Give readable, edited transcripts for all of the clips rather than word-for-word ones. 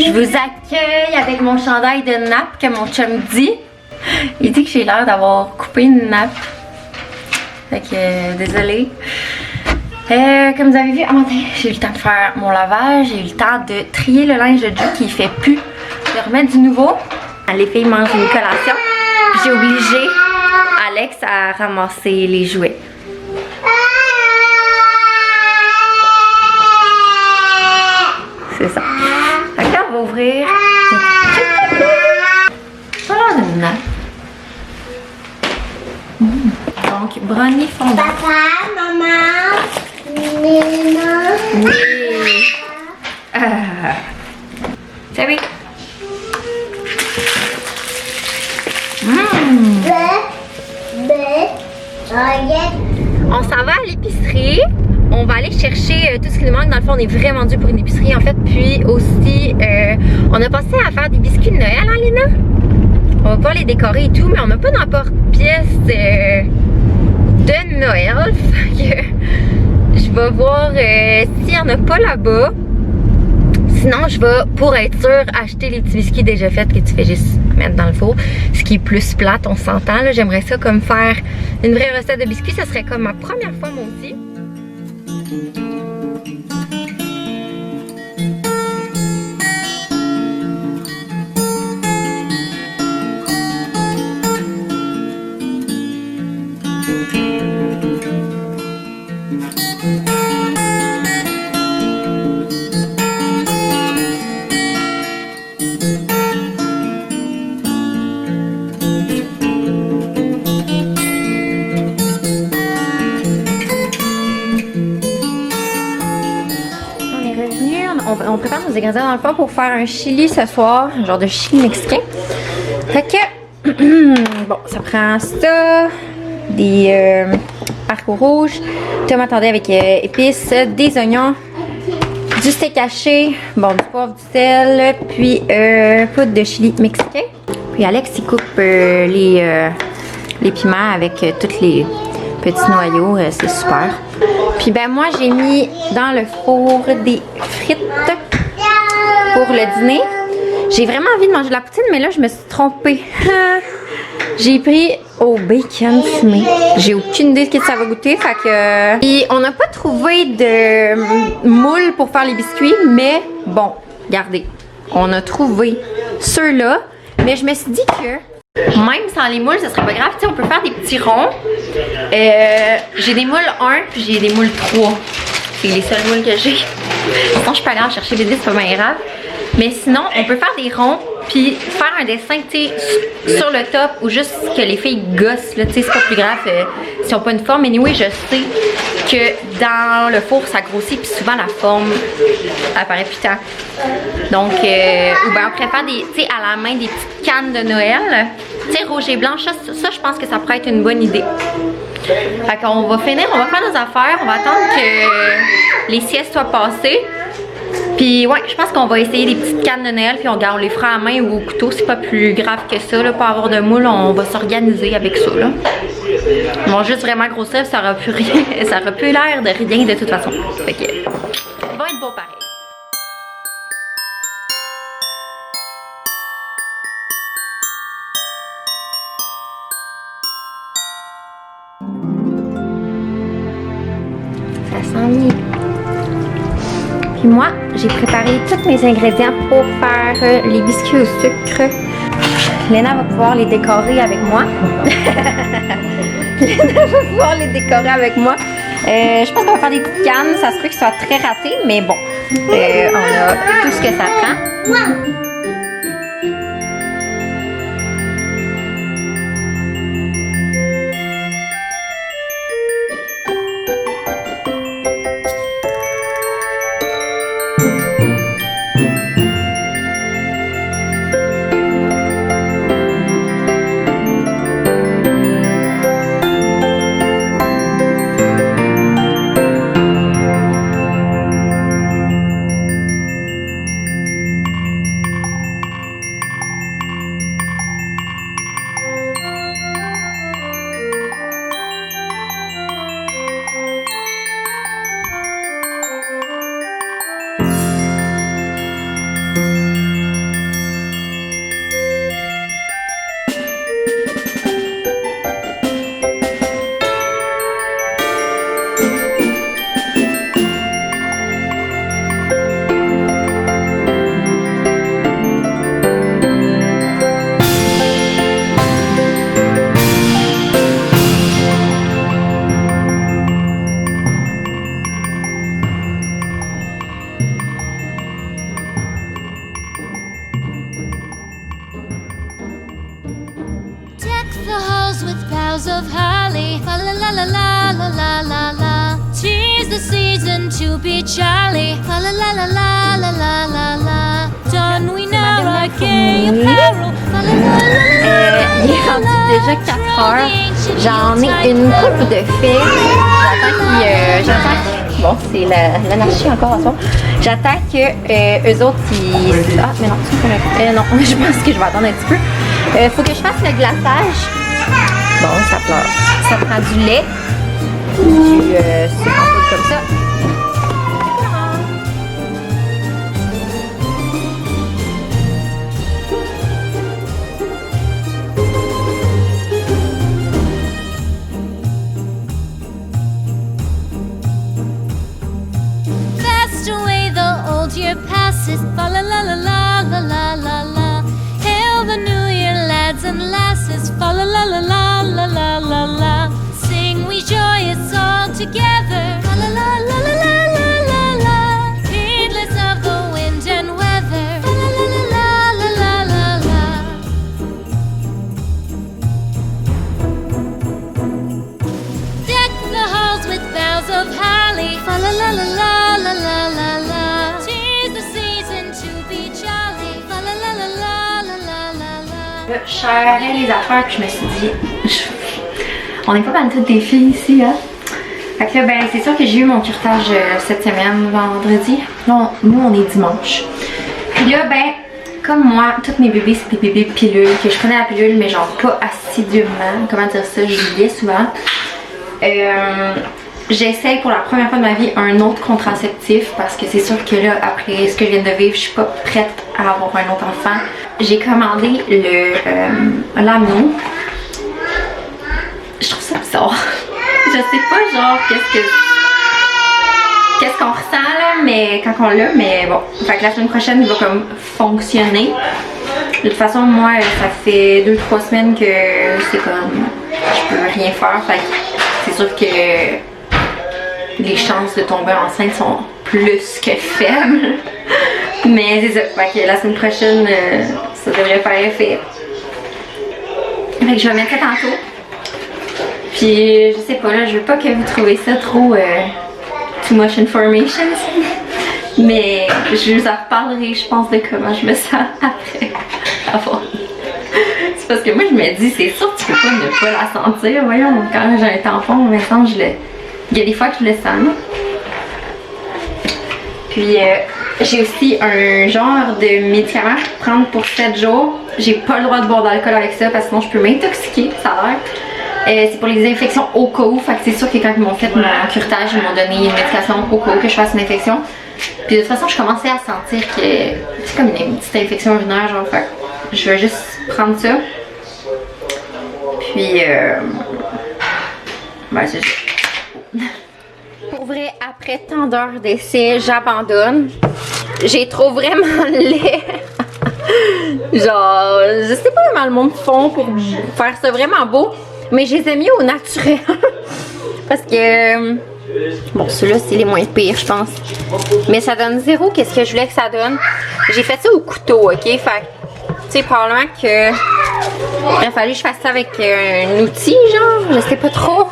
Je vous accueille avec mon chandail de nappe que mon chum dit. Il dit que j'ai l'air d'avoir coupé une nappe. Fait que, désolée. Comme vous avez vu, j'ai eu le temps de faire mon lavage, j'ai eu le temps de trier le linge de Joe qui fait plus, de remettre du nouveau. Les filles mangent une collation. J'ai obligé Alex à ramasser les jouets. C'est ça. Fait que là, on va ouvrir. Voilà une nappe. Donc, brownie fondant. Papa, maman, maman. Oui. Salut. On s'en va à l'épicerie. On va aller chercher tout ce qui nous manque. Dans le fond, on est vraiment dû pour une épicerie en fait. Puis aussi, on a pensé à faire des biscuits de Noël, hein, Léna? On va pas les décorer et tout, mais on n'a pas d'emporte-pièce de Noël. Fait que je vais voir s'il n'y en a pas là-bas. Sinon, je vais, pour être sûre, acheter les petits biscuits déjà faits que tu fais juste mettre dans le four. Ce qui est plus plate, on s'entend. J'aimerais ça comme faire une vraie recette de biscuits. Ça serait comme ma première fois, moi aussi. On prépare nos ingrédients dans le fond pour faire un chili ce soir, un genre de chili mexicain. Fait que, bon, ça prend ça, des haricots rouges, tomates tendées avec épices, des oignons, du steak haché, bon, du poivre, du sel, puis poudre de chili mexicain. Puis Alex, il coupe les piments avec tous les petits noyaux, c'est super. Puis ben moi j'ai mis dans le four des frites pour le dîner. J'ai vraiment envie de manger de la poutine, mais là je me suis trompée. J'ai pris au bacon fumé. J'ai aucune idée de ce que ça va goûter, fait que... Puis on n'a pas trouvé de moule pour faire les biscuits, mais bon, regardez, on a trouvé ceux-là, mais je me suis dit que même sans les moules, ça serait pas grave. Tu sais, on peut faire des petits ronds. J'ai des moules 1 puis j'ai des moules 3. C'est les seuls moules que j'ai. Sinon, je peux aller en chercher des 10, c'est pas bien grave. Mais sinon, on peut faire des ronds puis faire un dessin, tu sais, sur le top ou juste que les filles gossent, là, tu sais, c'est pas plus grave si on pas une forme. Mais anyway, je sais que dans le four, ça grossit puis souvent la forme apparaît plus tard. Donc, ou ben on préfère des, tu sais, à la main des petites cannes de Noël. Tu sais, rouge et blanche, ça, je pense que ça pourrait être une bonne idée. Fait qu'on va finir, on va faire nos affaires, on va attendre que les siestes soient passées. Puis ouais, je pense qu'on va essayer des petites cannes de Noël, puis on les fera à main ou au couteau, c'est pas plus grave que ça, là, pour avoir de moule, on va s'organiser avec ça, là. Ils vont juste vraiment grossir, ça aura plus rien, ça aura plus l'air de rien de toute façon. Fait que, ils vont être beaux pareil. Ça sent bien. Puis moi, j'ai préparé tous mes ingrédients pour faire les biscuits au sucre. Léna va pouvoir les décorer avec moi. Léna va pouvoir les décorer avec moi. Je pense qu'on va faire des petites cannes. Ça se peut que ce soit très raté, mais bon. On a tout ce que ça prend. boughs of holly. Fa la la la la la la la la. 'Tis the season to be jolly. Fa la la la la la la la la. Don we now our gay apparel. Fa la la la la. Il est rendu déjà 4 heures. J'en ai une coupe de faits. J'attends. Bon, c'est l'anarchie encore à soir. J'attends que eux autres ils. Ah, mais non, c'est correct. Non, je pense que je vais attendre un petit peu. Faut que je fasse le glaçage. Bon, ça pleure. Ça prend du lait. Du sucre en poudre comme ça. Year passes, fa la la la la la la la la. Hail the new year, lads and lasses, fa la la la la la la la la. Sing we joyous all together, fa la la la la la la la la. Heedless of the wind and weather, fa la la la la la la la. Deck the halls with boughs of holly, fa la la la la la la la la. Je serrais les affaires puis je me suis dit, on n'est pas mal toutes des filles ici, hein. Fait que là, ben, c'est sûr que j'ai eu mon curetage cette semaine, vendredi. Non, nous, on est dimanche. Puis là, ben, comme moi, tous mes bébés, c'est des bébés pilules, que je prenais la pilule, mais genre pas assidûment. Comment dire ça, je l'oubliais souvent. J'essaye pour la première fois de ma vie un autre contraceptif parce que c'est sûr que là, après ce que je viens de vivre, je suis pas prête à avoir un autre enfant. J'ai commandé l'amno. Je trouve ça bizarre. Je sais pas genre qu'est-ce qu'on ressent là, mais quand on l'a, mais bon. Fait que la semaine prochaine, il va comme fonctionner. De toute façon, moi, ça fait 2-3 semaines que c'est comme je peux rien faire. Fait que c'est sûr que les chances de tomber enceinte sont plus que faibles. Mais c'est ça, fait que la semaine prochaine, ça devrait faire effet. Fait que je vais mettre ça tantôt. Puis je sais pas, là, je veux pas que vous trouviez ça trop too much information. Mais je vous en reparlerai, je pense, de comment je me sens après avoir. C'est parce que moi je me dis, c'est sûr que tu peux pas ne pas la sentir. Voyons, quand j'ai un tampon, maintenant il y a des fois que je le sens. Puis j'ai aussi un genre de médicament à prendre pour 7 jours. J'ai pas le droit de boire d'alcool avec ça parce que sinon je peux m'intoxiquer, ça a l'air. C'est pour les infections au cas où. Fait que c'est sûr que quand ils m'ont fait mon curetage, ils m'ont donné une médication au cas où que je fasse une infection. Puis de toute façon, je commençais à sentir que c'est comme une petite infection urinaire, genre. Fait que je vais juste prendre ça. Puis ben c'est ça. Pour vrai, après tant d'heures d'essai, j'abandonne. J'ai trop vraiment laid. Genre, je sais pas comment le monde font pour faire ça vraiment beau, mais je les ai mis au naturel. Parce que, bon, ceux-là, c'est les moins pires, je pense. Mais ça donne zéro qu'est-ce que je voulais que ça donne. J'ai fait ça au couteau, ok? Fait tu sais, probablement que il a fallu que je fasse ça avec un outil, genre, je sais pas trop.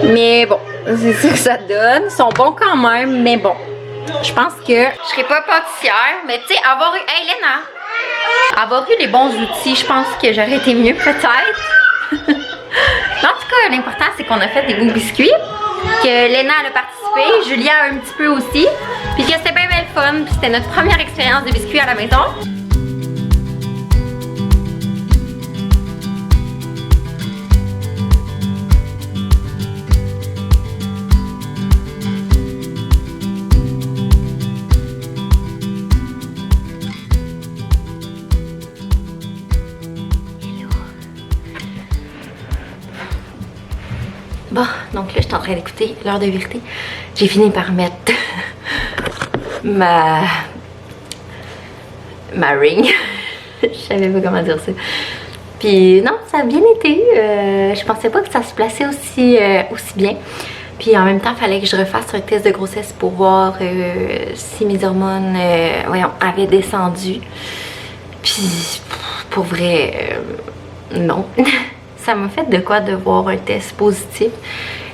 Mais bon, c'est ça que ça donne. Ils sont bons quand même, mais bon. Je pense que je serais pas pâtissière, mais tu sais, avoir eu... Hey, Léna! Avoir eu les bons outils, je pense que j'aurais été mieux, peut-être. En tout cas, l'important, c'est qu'on a fait des beaux biscuits. Que Léna a participé, Julia un petit peu aussi. Puis que c'était bien le fun. Puis c'était notre première expérience de biscuits à la maison. Bon, donc là, je suis en train d'écouter l'heure de vérité. J'ai fini par mettre ma ring. Je savais pas comment dire ça. Puis non, ça a bien été. Je pensais pas que ça se plaçait aussi bien. Puis en même temps, il fallait que je refasse un test de grossesse pour voir si mes hormones avaient descendu. Puis pour vrai, non. ça m'a fait de quoi de voir un test positif.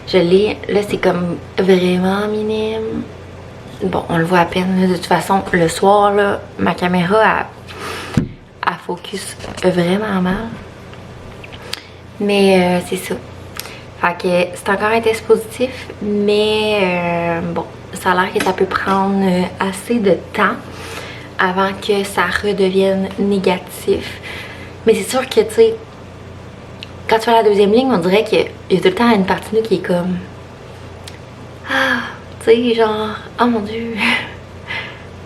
Je l'ai, là c'est comme vraiment minime. Bon, on le voit à peine, là. De toute façon, le soir, là, ma caméra, elle focus vraiment mal. Mais c'est ça. Fait que c'est encore un test positif, mais bon, ça a l'air que ça peut prendre assez de temps avant que ça redevienne négatif. Mais c'est sûr que, tu sais, quand tu fais la deuxième ligne, on dirait qu'il y a tout le temps une partie de nous qui est comme... Ah, tu sais, genre, oh mon Dieu.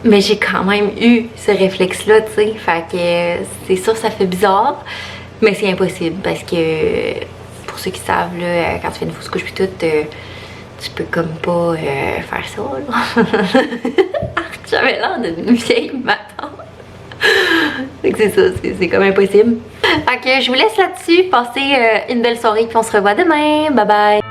Mais j'ai quand même eu ce réflexe-là, tu sais. Fait que c'est sûr, ça fait bizarre, mais c'est impossible parce que, pour ceux qui savent, là, quand tu fais une fausse couche puis tout, tu peux comme pas faire ça, là. J'avais l'air d'une vieille matante. Fait que c'est ça, c'est comme impossible. Fait que je vous laisse là-dessus. Passez une belle soirée puis on se revoit demain. Bye bye!